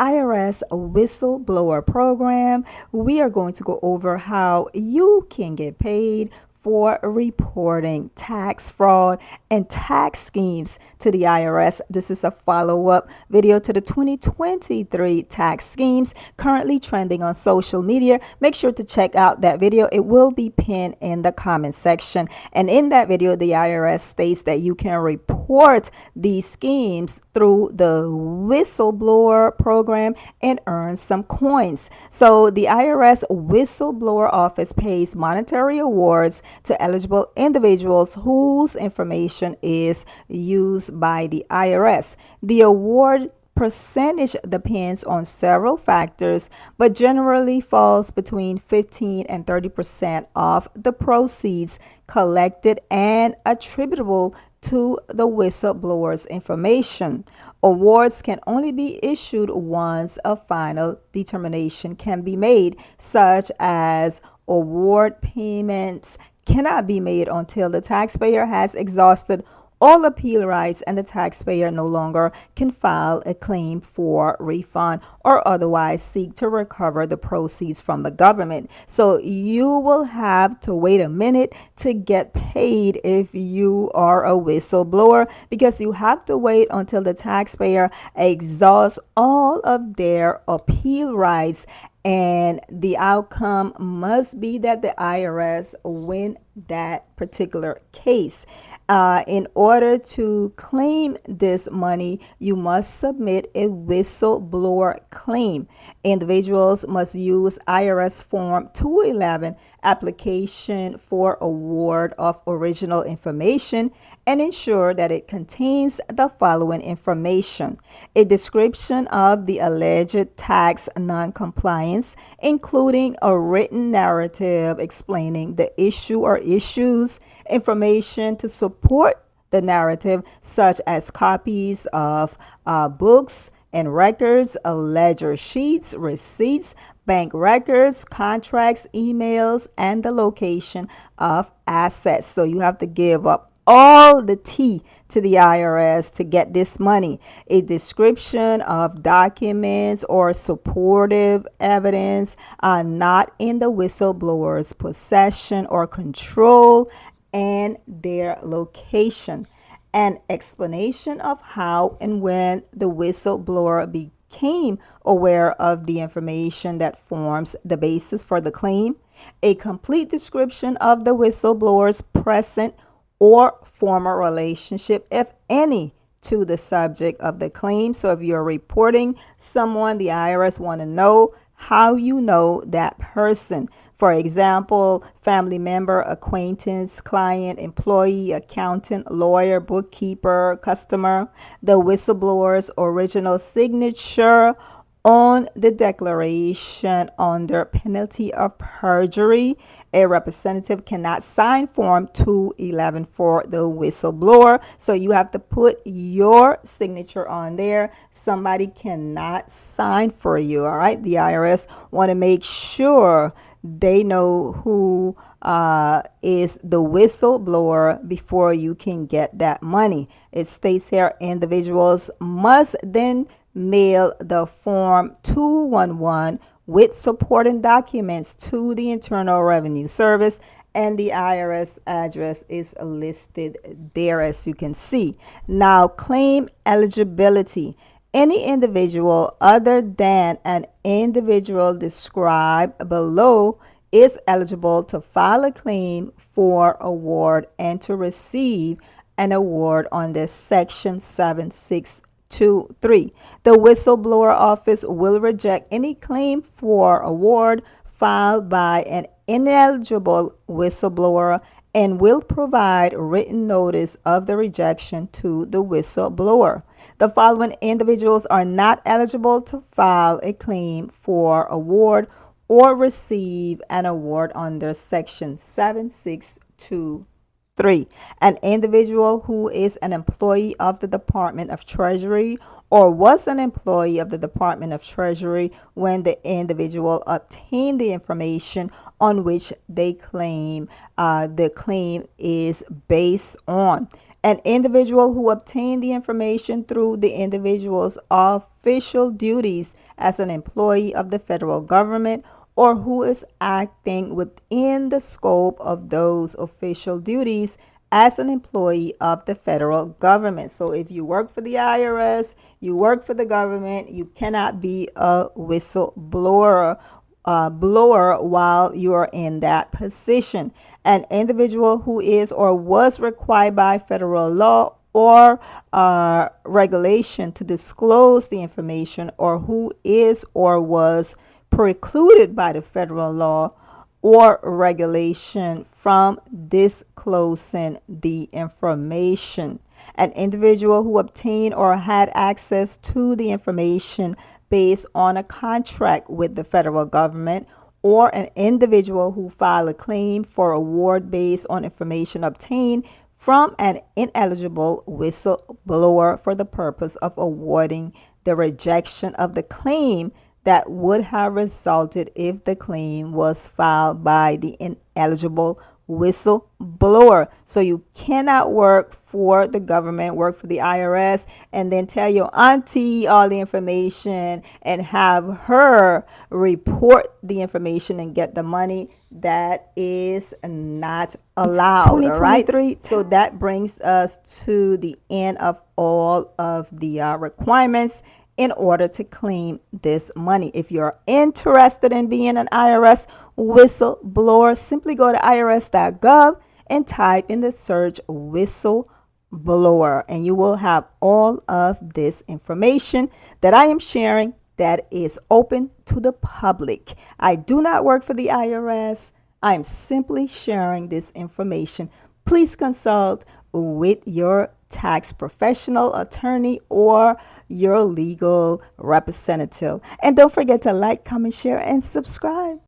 IRS Whistleblower Program, we are going to go over how you can get paid for reporting tax fraud and tax schemes to the IRS. This is a follow-up video to the 2023 tax schemes currently trending on social media. Make sure to check out that video. It will be pinned in the comment section. And in that video, the IRS states that you can report these schemes through the whistleblower program and earn some coins. So the IRS Whistleblower Office pays monetary awards to eligible individuals whose information is used by the IRS. The award percentage depends on several factors, but generally falls between 15 and 30% of the proceeds collected and attributable to the whistleblower's information. Awards can only be issued once a final determination can be made, such as award payments cannot be made until the taxpayer has exhausted all appeal rights and the taxpayer no longer can file a claim for refund or otherwise seek to recover the proceeds from the government. So you will have to wait a minute to get paid if you are a whistleblower, because you have to wait until the taxpayer exhausts all of their appeal rights, and the outcome must be that the IRS win that particular case. In order to claim this money, you must submit a whistleblower claim. Individuals must use IRS Form 211 application for award of original information and ensure that it contains the following information: a description of the alleged tax non-compliance, including a written narrative explaining the issue or issues, information to support the narrative, such as copies of books and records, ledger sheets, receipts, bank records, contracts, emails, and the location of assets. So you have to give up all the tea to the IRS to get this money. A description of documents or supportive evidence not in the whistleblower's possession or control, and their location. An explanation of how and when the whistleblower became aware of the information that forms the basis for the claim. A complete description of the whistleblower's present or former relationship, if any, to the subject of the claim. So if you're reporting someone, the IRS want to know how you know that person. For example, family member, acquaintance, client, employee, accountant, lawyer, bookkeeper, customer. The whistleblower's original signature on the declaration under penalty of perjury. A representative cannot sign Form 211 for the whistleblower. So you have to put your signature on there. Somebody cannot sign for you. All right. The IRS want to make sure they know who is the whistleblower before you can get that money. It states here, individuals must then mail the Form 211 with supporting documents to the Internal Revenue Service, and the IRS address is listed there, as you can see. Now, claim eligibility. Any individual other than an individual described below is eligible to file a claim for award and to receive an award under Section 762(3). The whistleblower office will reject any claim for award filed by an ineligible whistleblower and will provide written notice of the rejection to the whistleblower. The following individuals are not eligible to file a claim for award or receive an award under Section 762(3). An individual who is an employee of the Department of Treasury or was an employee of the Department of Treasury when the individual obtained the information on which they claim the claim is based on. An individual who obtained the information through the individual's official duties as an employee of the federal government, or who is acting within the scope of those official duties as an employee of the federal government. So if you work for the IRS, you work for the government, you cannot be a whistleblower blower while you are in that position. An individual who is or was required by federal law or regulation to disclose the information, or who is or was precluded by the federal law or regulation from disclosing the information. An individual who obtained or had access to the information based on a contract with the federal government, or an individual who filed a claim for award based on information obtained from an ineligible whistleblower for the purpose of awarding the rejection of the claim that would have resulted if the claim was filed by the ineligible whistleblower. So you cannot work for the government, work for the IRS, and then tell your auntie all the information and have her report the information and get the money. That is not allowed. 2023. So that brings us to the end of all of the requirements in order to claim this money. If you're interested in being an IRS whistleblower, simply go to irs.gov and type in the search whistleblower, and you will have all of this information that I am sharing that is open to the public. I do not work for the IRS. I'm simply sharing this information. Please consult with your tax professional, attorney, or your legal representative. And don't forget to like, comment, share, and subscribe.